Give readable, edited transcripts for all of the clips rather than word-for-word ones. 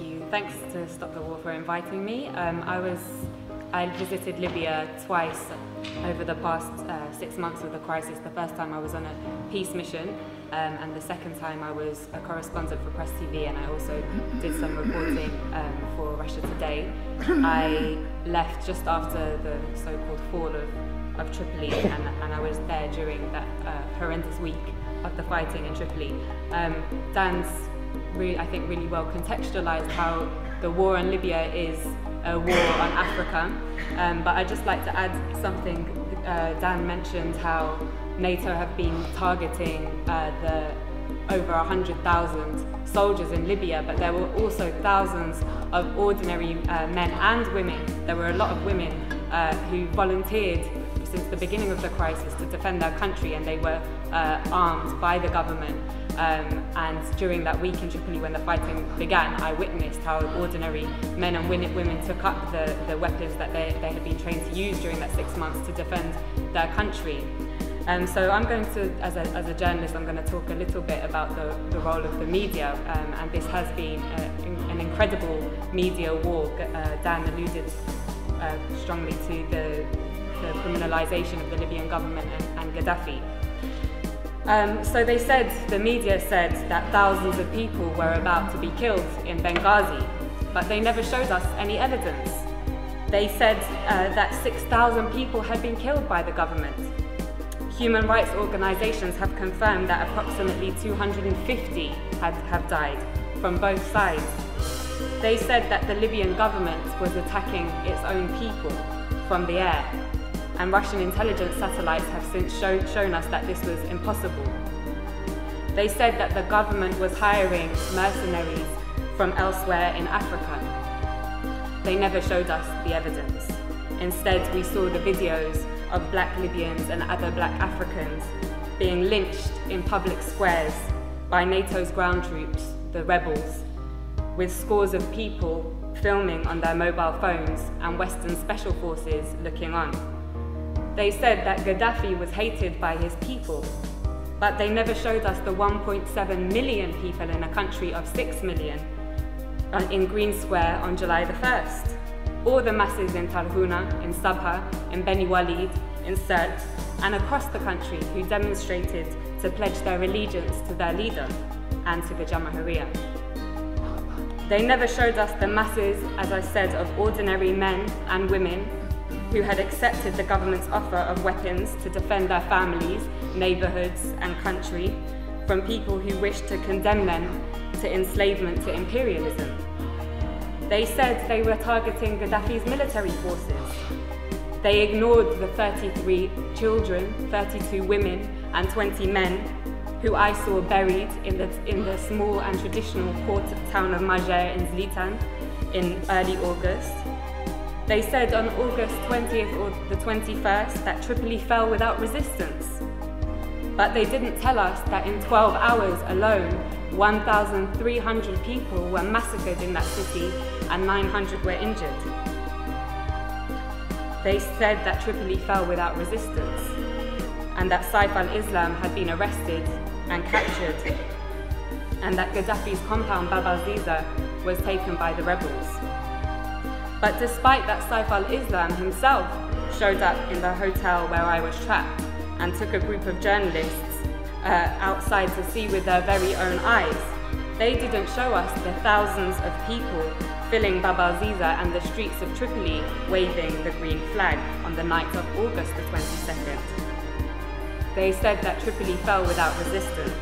you. Thanks to Stop the War for inviting me. I visited Libya twice over the past 6 months of the crisis. The first time I was on a peace mission, and the second time I was a correspondent for Press TV, and I also did some reporting for Russia Today. I left just after the so-called fall of Tripoli, and I was there during that horrendous week of the fighting in Tripoli. Dan's I think really well contextualized how the war in Libya is a war on Africa, but I'd just like to add something. Dan mentioned how NATO have been targeting the over 100,000 soldiers in Libya, but there were also thousands of ordinary men and women. There were a lot of women who volunteered since the beginning of the crisis to defend their country, and they were armed by the government. And during that week in Tripoli when the fighting began, I witnessed how ordinary men and women took up the weapons that they had been trained to use during that 6 months to defend their country. So I'm going to, as a journalist, I'm going to talk a little bit about the role of the media, and this has been an incredible media war. Dan alluded strongly to the criminalization of the Libyan government and Gaddafi. So the media said that thousands of people were about to be killed in Benghazi, but they never showed us any evidence. They said that 6,000 people had been killed by the government. Human rights organizations have confirmed that approximately 250 have died from both sides. They said that the Libyan government was attacking its own people from the air, and Russian intelligence satellites have since shown us that this was impossible. They said that the government was hiring mercenaries from elsewhere in Africa. They never showed us the evidence. Instead, we saw the videos of black Libyans and other black Africans being lynched in public squares by NATO's ground troops, the rebels, with scores of people filming on their mobile phones and Western special forces looking on. They said that Gaddafi was hated by his people, but they never showed us the 1.7 million people in a country of 6 million in Green Square on July the 1st, or the masses in Tarhuna, in Sabha, in Beni Walid, in Sirte, and across the country who demonstrated to pledge their allegiance to their leader and to the Jamahiriya. They never showed us the masses, as I said, of ordinary men and women who had accepted the government's offer of weapons to defend their families, neighborhoods, and country from people who wished to condemn them to enslavement, to imperialism. They said they were targeting Gaddafi's military forces. They ignored the 33 children, 32 women, and 20 men who I saw buried in the small and traditional port town of Majer in Zlitan in early August. They said on August 20th or the 21st that Tripoli fell without resistance. But they didn't tell us that in 12 hours alone, 1,300 people were massacred in that city and 900 were injured. They said that Tripoli fell without resistance and that Saif al-Islam had been arrested and captured, and that Gaddafi's compound Bab al-Ziza was taken by the rebels. But despite that, Saif al-Islam himself showed up in the hotel where I was trapped and took a group of journalists outside to see with their very own eyes. They didn't show us the thousands of people filling Bab al-Ziza and the streets of Tripoli waving the green flag on the night of August the 22nd. They said that Tripoli fell without resistance.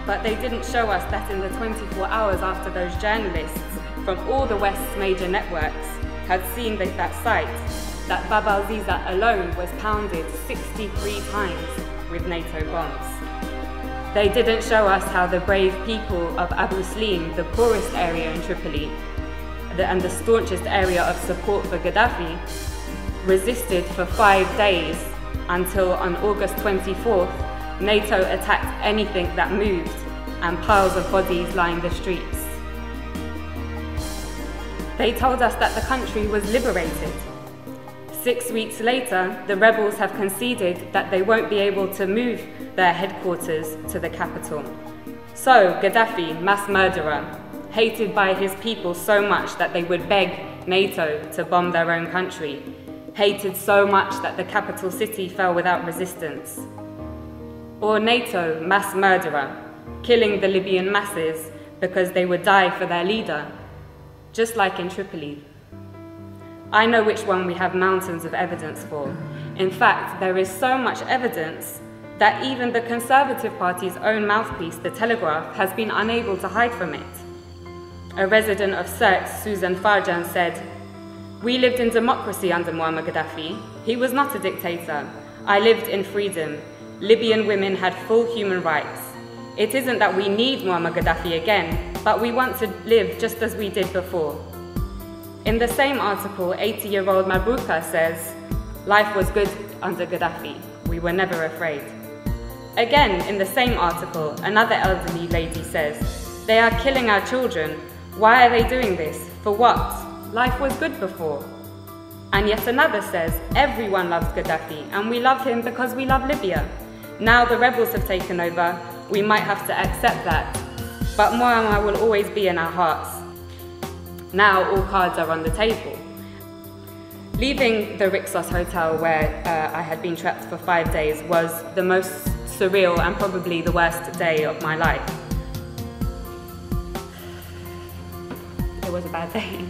But they didn't show us that in the 24 hours after those journalists from all the West's major networks had seen that site, that Bab al-Ziza alone was pounded 63 times with NATO bombs. They didn't show us how the brave people of Abu Slim, the poorest area in Tripoli, and the staunchest area of support for Gaddafi, resisted for 5 days until on August 24th, NATO attacked anything that moved and piles of bodies lined the streets. They told us that the country was liberated. 6 weeks later, the rebels have conceded that they won't be able to move their headquarters to the capital. So, Gaddafi, mass murderer, hated by his people so much that they would beg NATO to bomb their own country, hated so much that the capital city fell without resistance. Or NATO, mass murderer, killing the Libyan masses because they would die for their leader, just like in Tripoli. I know which one we have mountains of evidence for. In fact, there is so much evidence that even the Conservative Party's own mouthpiece, The Telegraph, has been unable to hide from it. A resident of Sirte, Susan Farjan, said, "We lived in democracy under Muammar Gaddafi. He was not a dictator. I lived in freedom. Libyan women had full human rights. It isn't that we need Muammar Gaddafi again, but we want to live just as we did before." In the same article, 80-year-old Mabruka says, "Life was good under Gaddafi. We were never afraid." Again, in the same article, another elderly lady says, "They are killing our children. Why are they doing this? For what? Life was good before." And yet another says, "Everyone loves Gaddafi, and we love him because we love Libya. Now the rebels have taken over, we might have to accept that. But Muammar will always be in our hearts." Now all cards are on the table. Leaving the Rixos Hotel, where I had been trapped for 5 days, was the most surreal and probably the worst day of my life. It was a bad day.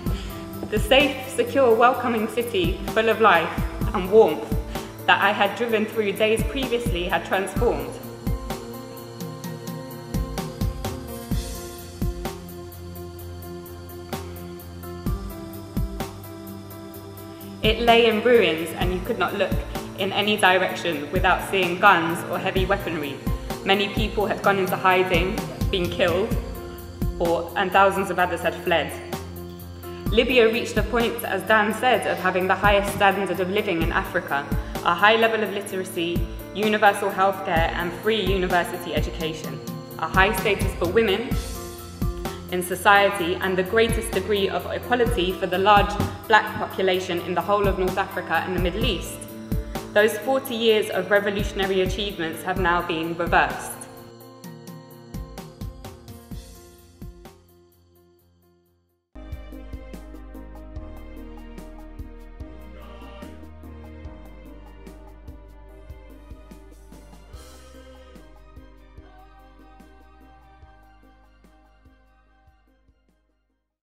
The safe, secure, welcoming city, full of life and warmth that I had driven through days previously had transformed. It lay in ruins, and you could not look in any direction without seeing guns or heavy weaponry. Many people had gone into hiding, been killed, and thousands of others had fled. Libya reached a point, as Dan said, of having the highest standard of living in Africa, a high level of literacy, universal healthcare and free university education, a high status for women in society, and the greatest degree of equality for the large black population in the whole of North Africa and the Middle East. Those 40 years of revolutionary achievements have now been reversed.